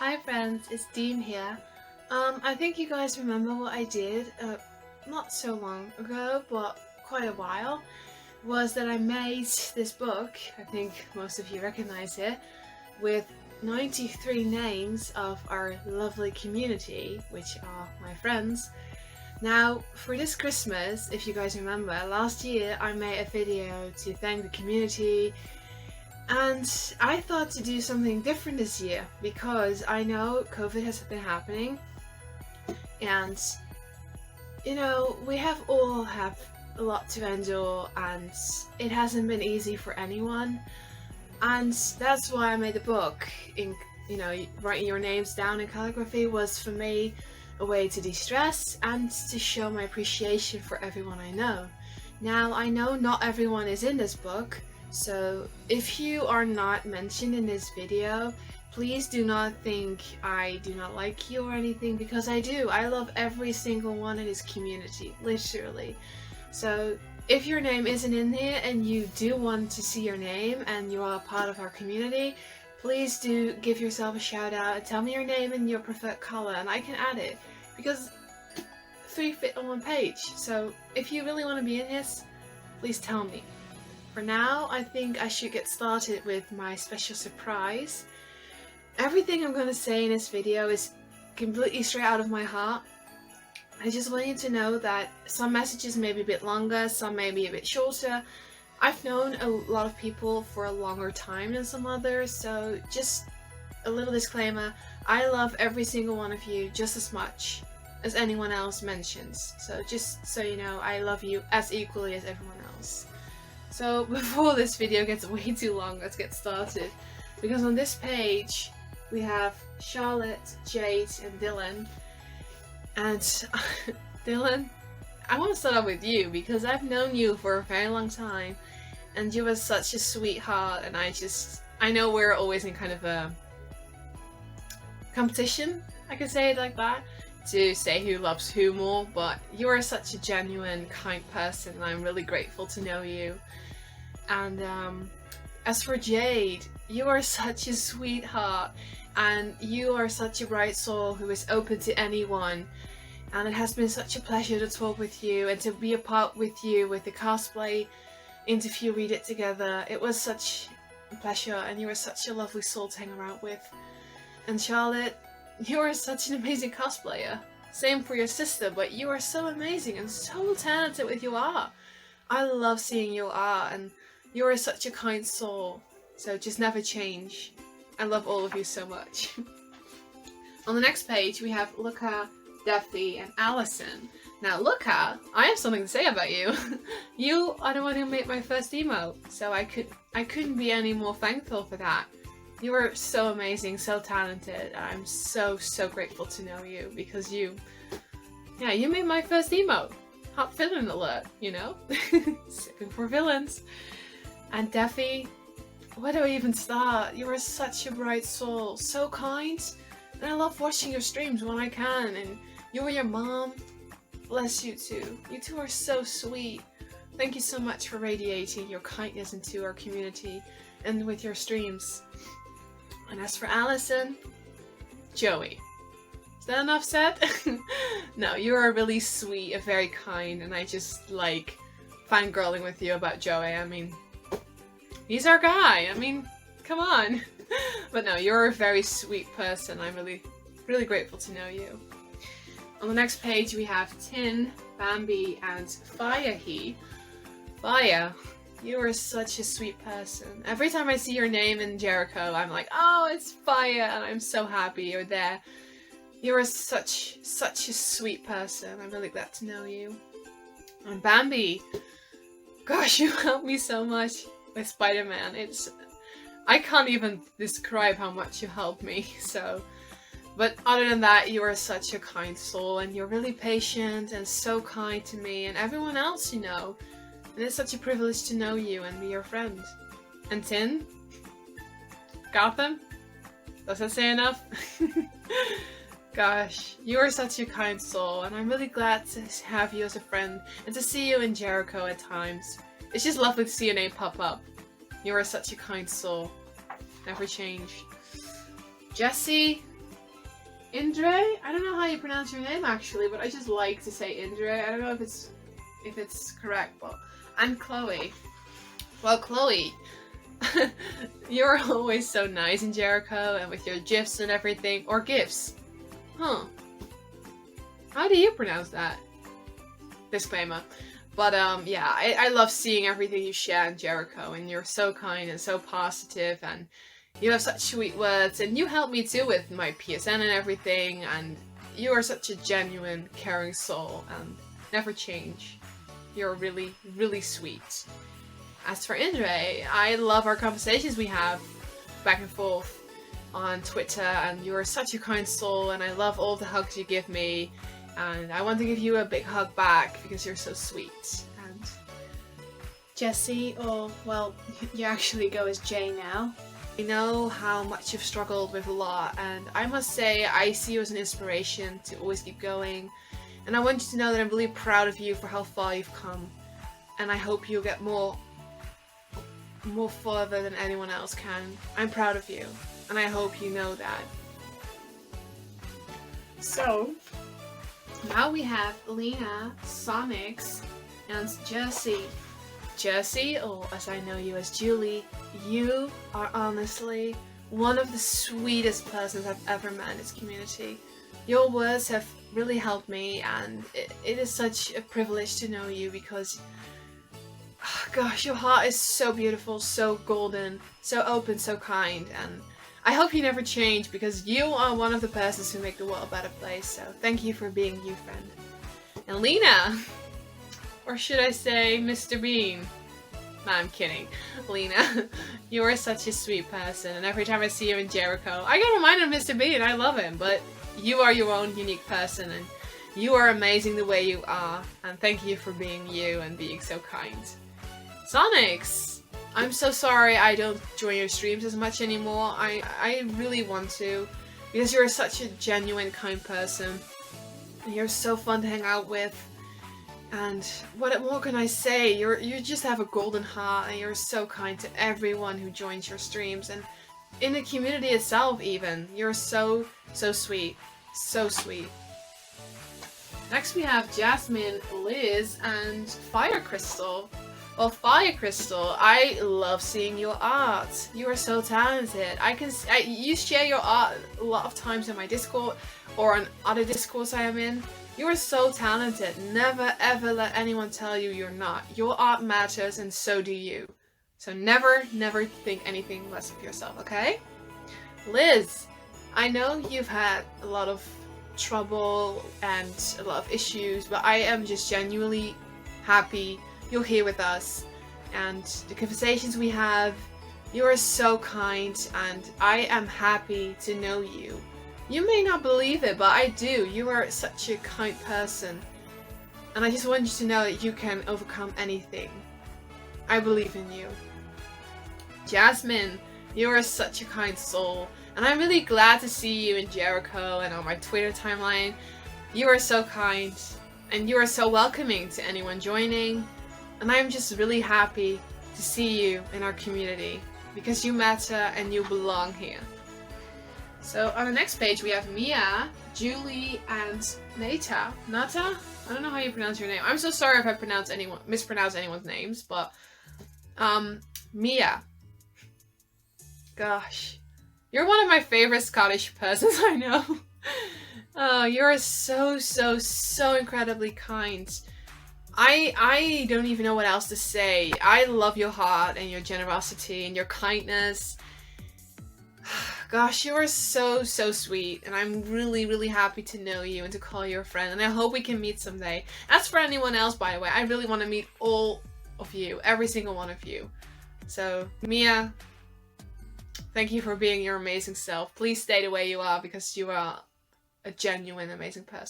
Hi friends, it's Dean here. I think you guys remember what I did not so long ago, but quite a while, was that I made this book, I think most of you recognize it, with 93 names of our lovely community, which are my friends. Now, for this Christmas, if you guys remember, last year I made a video to thank the community, and I thought to do something different this year because I know COVID has been happening, and you know, we all have a lot to endure and it hasn't been easy for anyone, and that's why I made the book. Writing your names down in calligraphy was for me a way to de-stress and to show my appreciation for everyone I know. Now, I know not everyone is in this book, so if you are not mentioned in this video, please do not think I do not like you or anything, because I do. I love every single one in this community, literally. So if your name isn't in here and you do want to see your name and you are a part of our community, please do give yourself a shout out and tell me your name and your preferred color and I can add it, because 3 fit on one page. So if you really want to be in this, please tell me. For now, I think I should get started with my special surprise. Everything I'm going to say in this video is completely straight out of my heart. I just want you to know that some messages may be a bit longer, some may be a bit shorter. I've known a lot of people for a longer time than some others, so just a little disclaimer, I love every single one of you just as much as anyone else mentions. So just so you know, I love you as equally as everyone else. So before this video gets way too long, let's get started. Because on this page, we have Charlet, Jade, and Dillon. And Dillon, I want to start off with you because I've known you for a very long time. And you were such a sweetheart, and I know we're always in kind of a competition, I could say it like that, to say who loves who more, but you are such a genuine, kind person, and I'm really grateful to know you. And as for Jade, you are such a sweetheart, and you are such a bright soul who is open to anyone, and it has been such a pleasure to talk with you and to be a part with you with the cosplay interview we did together. It was such a pleasure, and you are such a lovely soul to hang around with. And Charlet, you are such an amazing cosplayer. Same for your sister, but you are so amazing and so talented with your art. I love seeing your art, and you are such a kind soul. So just never change. I love all of you so much. On the next page, we have Lucca, Devi, and Allison. Now, Lucca, I have something to say about you. You are the one who made my first emote, so I couldn't be any more thankful for that. You are so amazing, so talented. I'm so grateful to know you because you made my first emote. Hot villain alert, you know? Sipping for villains. And Devi, where do I even start? You are such a bright soul, so kind. And I love watching your streams when I can. And you and your mom, bless you too. You two are so sweet. Thank you so much for radiating your kindness into our community and with your streams. And as for Allison, Joey. Is that enough said? No, you are really sweet and very kind, and I just like fangirling with you about Joey. I mean, he's our guy. I mean, come on. But no, you're a very sweet person. I'm really grateful to know you. On the next page, we have Tin, Bambi, and Firehea. Fire, you are such a sweet person. Every time I see your name in Jericho, I'm like, oh, it's Fire, and I'm so happy you're there. You are such a sweet person. I'm really glad to know you. And Bambi, gosh, you helped me so much with Spider-Man. I can't even describe how much you helped me, so. But other than that, you are such a kind soul, and you're really patient and so kind to me and everyone else you know. And it's such a privilege to know you and be your friend. And Tin? Gotham? Does that say enough? Gosh, you are such a kind soul, and I'm really glad to have you as a friend and to see you in Jericho at times. It's just lovely to see your name pop up. You are such a kind soul. Never change. Jessii, Indre? I don't know how you pronounce your name actually, but I just like to say Indre. I don't know if it's correct, but and Chloe. Well, Chloe, you're always so nice in Jericho and with your gifs and everything. Or gifs. Huh. How do you pronounce that? Disclaimer. But yeah, I love seeing everything you share in Jericho, and you're so kind and so positive, and you have such sweet words, and you help me too with my PSN and everything, and you are such a genuine, caring soul, and never change. You're really, really sweet. As for Indre, I love our conversations we have back and forth on Twitter, and you are such a kind soul, and I love all the hugs you give me, and I want to give you a big hug back because you're so sweet. And Jessii, or well, you actually go as Jay now. I know how much you've struggled with a lot, and I must say I see you as an inspiration to always keep going, and I want you to know that I'm really proud of you for how far you've come, and I hope you'll get more further than anyone else can. I'm proud of you, and I hope you know that. So, now we have Lena, Sonix, and Jessii. Jessii, or as I know you as Julie, you are honestly one of the sweetest persons I've ever met in this community. Your words have really helped me, and it is such a privilege to know you because, oh gosh, your heart is so beautiful, so golden, so open, so kind, and I hope you never change because you are one of the persons who make the world a better place, so thank you for being you, friend. And Lena, or should I say Mr. Bean? Nah, I'm kidding. Lena, you are such a sweet person, and every time I see you in Jericho, I get reminded of Mr. Bean. I love him, but you are your own unique person, and you are amazing the way you are, and thank you for being you and being so kind. Sonix, I'm so sorry I don't join your streams as much anymore. I really want to, because you're such a genuine, kind person, and you're so fun to hang out with. And what more can I say? You just have a golden heart, and you're so kind to everyone who joins your streams, and in the community itself even. You're so sweet. So sweet. Next we have Jazmin, Liz, and Firecrystal. Well, Firecrystal, I love seeing your art. You are so talented. You share your art a lot of times in my Discord or on other Discords I am in. You are so talented. Never ever let anyone tell you you're not. Your art matters, and so do you. So never think anything less of yourself, okay? Liz, I know you've had a lot of trouble and a lot of issues, but I am just genuinely happy you're here with us, and the conversations we have, you are so kind, and I am happy to know you. You may not believe it, but I do. You are such a kind person, and I just want you to know that you can overcome anything. I believe in you. Jazmin, you are such a kind soul, and I'm really glad to see you in Jericho and on my Twitter timeline. You are so kind, and you are so welcoming to anyone joining. And I'm just really happy to see you in our community because you matter and you belong here. So on the next page we have Mia, Julie, and Nata. Nata? I don't know how you pronounce your name. I'm so sorry if I mispronounce anyone's names, but Mia. Gosh. You're one of my favorite Scottish persons I know. Oh, you're so incredibly kind. I don't even know what else to say. I love your heart and your generosity and your kindness. Gosh, you are so sweet, and I'm really happy to know you and to call you a friend, and I hope we can meet someday. As for anyone else, by the way, I really want to meet all of you, every single one of you. So, Mia, thank you for being your amazing self. Please stay the way you are because you are a genuine amazing person.